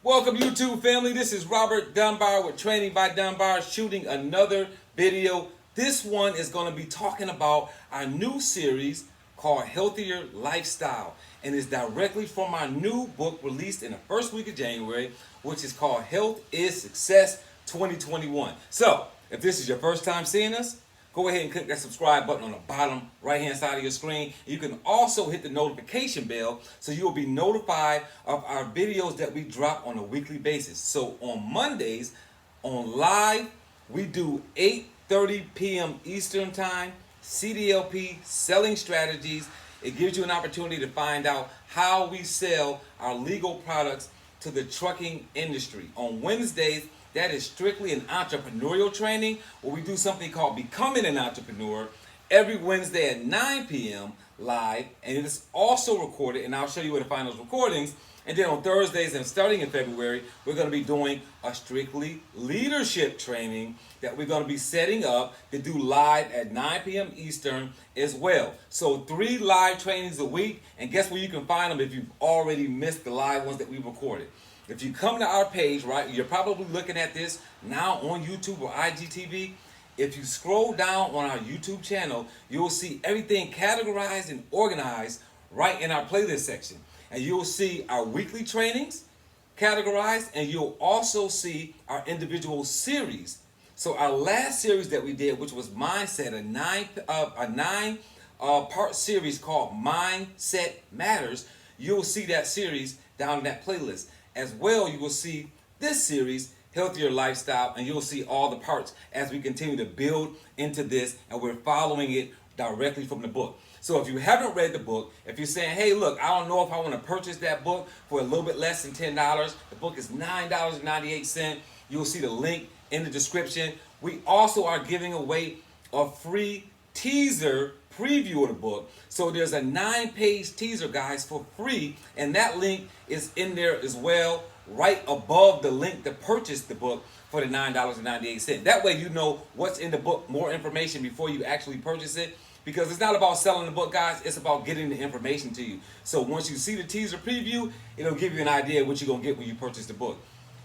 Welcome YouTube family, this is Robert Dunbar with Training by Dunbar shooting another video. This one is going to be talking about our new series called Healthier Lifestyle, and it's directly from our new book released in the first week of January, which is called Health is Success 2021. So, if this is your first time seeing us, go ahead and click that subscribe button on the bottom right hand side of your screen. You can also hit the notification bell so you will be notified of our videos that we drop on a weekly basis. So on Mondays, on live, we do 8:30 p.m. Eastern Time, CDLP, selling strategies. It gives you an opportunity to find out how we sell our legal products to the trucking industry. On Wednesdays, that is strictly an entrepreneurial training where we do something called Becoming an Entrepreneur every Wednesday at 9 p.m. live, and it is also recorded, and I'll show you where to find those recordings. And then on Thursdays and starting in February, we're going to be doing a strictly leadership training that we're going to be setting up to do live at 9 p.m. Eastern as well. So 3 live trainings a week, and guess where you can find them if you've already missed the live ones that we've recorded. If you come to our page, right, you're probably looking at this now on YouTube or IGTV. If you scroll down on our YouTube channel, you'll see everything categorized and organized right in our playlist section. And you'll see our weekly trainings categorized, and you'll also see our individual series. So our last series that we did, which was Mindset, a nine part series called Mindset Matters, you'll see that series down in that playlist. As well, you will see this series, Healthier Lifestyle, and you'll see all the parts as we continue to build into this, and we're following it directly from the book. So if you haven't read the book, if you're saying, hey, look, I don't know if I want to purchase that book for a little bit less than $10, the book is $9.98. You'll see the link in the description. We also are giving away a free teaser preview of the book. So there's a 9-page teaser, guys, for free, and that link is in there as well, right above the link to purchase the book for the $9.98. That way you know what's in the book, more information before you actually purchase it, because it's not about selling the book, guys, it's about getting the information to you. So once you see the teaser preview, it'll give you an idea of what you're going to get when you purchase the book.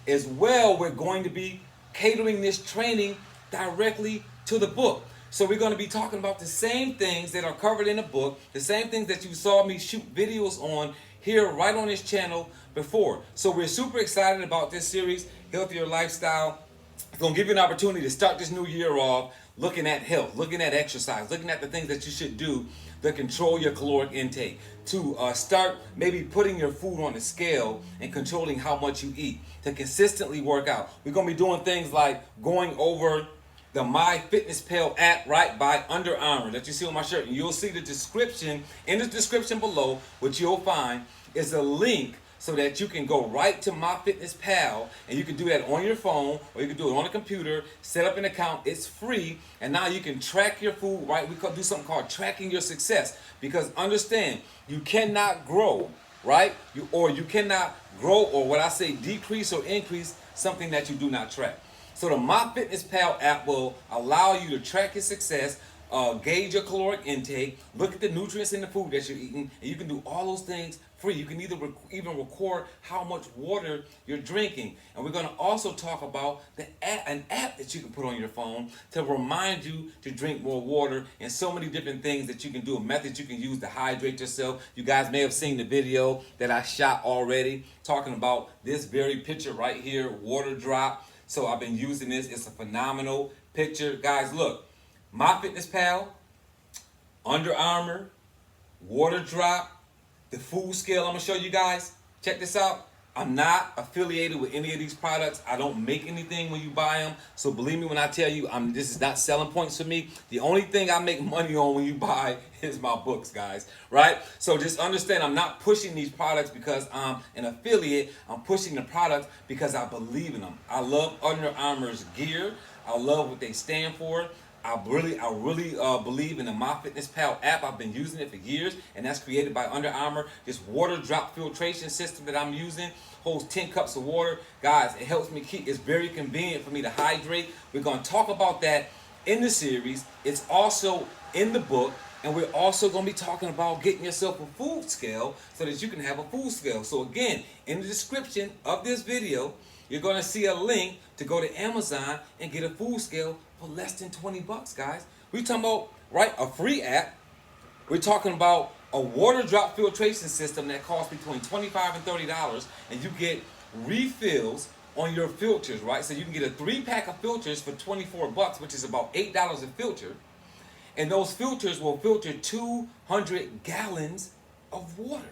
As well, we're going to be catering this training directly to the book. So we're going to be talking about the same things that are covered in the book, the same things that you saw me shoot videos on here right on this channel before. So we're super excited about this series, Healthier Lifestyle. It's going to give you an opportunity to start this new year off looking at health, looking at exercise, looking at the things that you should do to control your caloric intake, to start maybe putting your food on the scale and controlling how much you eat, to consistently work out. We're going to be doing things like going over the MyFitnessPal app, right, by Under Armour that you see on my shirt. And you'll see the description, in the description below, what you'll find is a link so that you can go right to MyFitnessPal, and you can do that on your phone, or you can do it on a computer, set up an account. It's free, and now you can track your food, right? We could do something called tracking your success, because understand, you cannot grow, right? You cannot grow, or what I say, decrease or increase something that you do not track. So the MyFitnessPal app will allow you to track your success, gauge your caloric intake, look at the nutrients in the food that you're eating, and you can do all those things free. You can even record how much water you're drinking. And we're going to also talk about an app that you can put on your phone to remind you to drink more water, and so many different things that you can do, methods you can use to hydrate yourself. You guys may have seen the video that I shot already talking about this very picture right here, water drop. So I've been using this. It's a phenomenal picture. Guys, look, MyFitnessPal, Under Armour, water drop, the food scale I'm going to show you guys. Check this out. I'm not affiliated with any of these products. I don't make anything when you buy them. So believe me when I tell you, this is not selling points for me. The only thing I make money on when you buy is my books, guys. Right? So just understand, I'm not pushing these products because I'm an affiliate. I'm pushing the products because I believe in them. I love Under Armour's gear. I love what they stand for. I really believe in the MyFitnessPal app. I've been using it for years, and that's created by Under Armour. This water drop filtration system that I'm using holds 10 cups of water. Guys, it helps me it's very convenient for me to hydrate. We're going to talk about that in the series. It's also in the book. And we're also going to be talking about getting yourself a food scale so that you can have a food scale. So again, in the description of this video, you're going to see a link to go to Amazon and get a food scale for less than 20 bucks, guys. We're talking about, right, a free app. We're talking about a water drop filtration system that costs between $25 and $30, and you get refills on your filters, right? So you can get a 3-pack of filters for 24 bucks, which is about $8 a filter. And those filters will filter 200 gallons of water.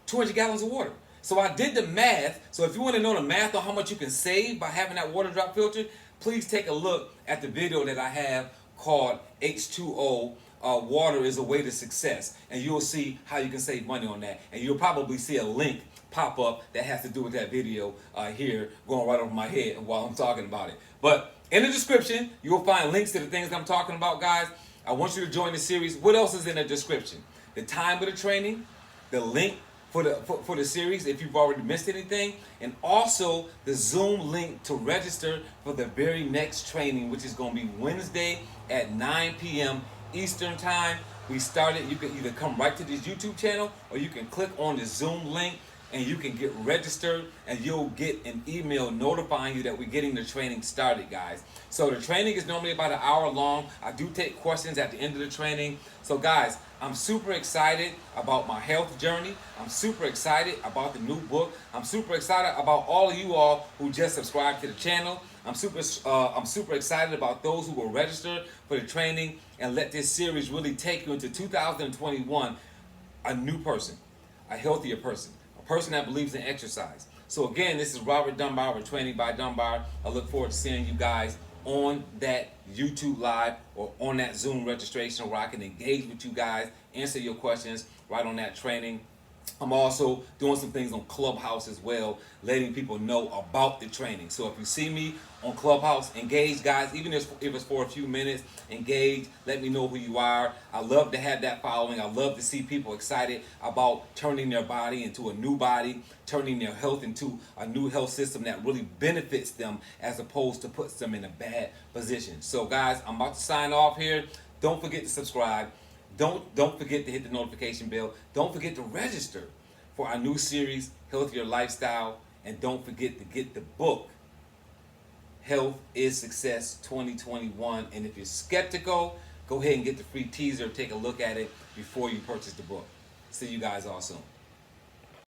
200 gallons of water. So I did the math. So if you want to know the math on how much you can save by having that water drop filter, please take a look at the video that I have called H2O, Water is a Way to Success. And you'll see how you can save money on that. And you'll probably see a link pop up that has to do with that video here going right over my head while I'm talking about it. But in the description, you'll find links to the things I'm talking about, guys. I want you to join the series. What else is in the description? The time of the training, the link for the series if you've already missed anything, and also the Zoom link to register for the very next training, which is going to be Wednesday at 9 p.m. Eastern Time. We started. You can either come right to this YouTube channel or you can click on the Zoom link and you can get registered, and you'll get an email notifying you that we're getting the training started, guys. So the training is normally about an hour long. I do take questions at the end of the training. So guys, I'm super excited about my health journey. I'm super excited about the new book. I'm super excited about all of you all who just subscribed to the channel. I'm super excited about those who will register for the training and let this series really take you into 2021, a new person, a healthier person, person that believes in exercise. So again, this is Robert Dunbar with Training by Dunbar. I look forward to seeing you guys on that YouTube live or on that Zoom registration where I can engage with you guys, answer your questions right on that training. I'm also doing some things on Clubhouse as well, letting people know about the training. So if you see me on Clubhouse, engage, guys. Even if it's for a few minutes, engage. Let me know who you are. I love to have that following. I love to see people excited about turning their body into a new body, turning their health into a new health system that really benefits them as opposed to puts them in a bad position. So guys, I'm about to sign off here. Don't forget to subscribe. Don't forget to hit the notification bell. Don't forget to register for our new series, Healthier Lifestyle. And don't forget to get the book, Health is Success 2021. And if you're skeptical, go ahead and get the free teaser. Take a look at it before you purchase the book. See you guys all soon.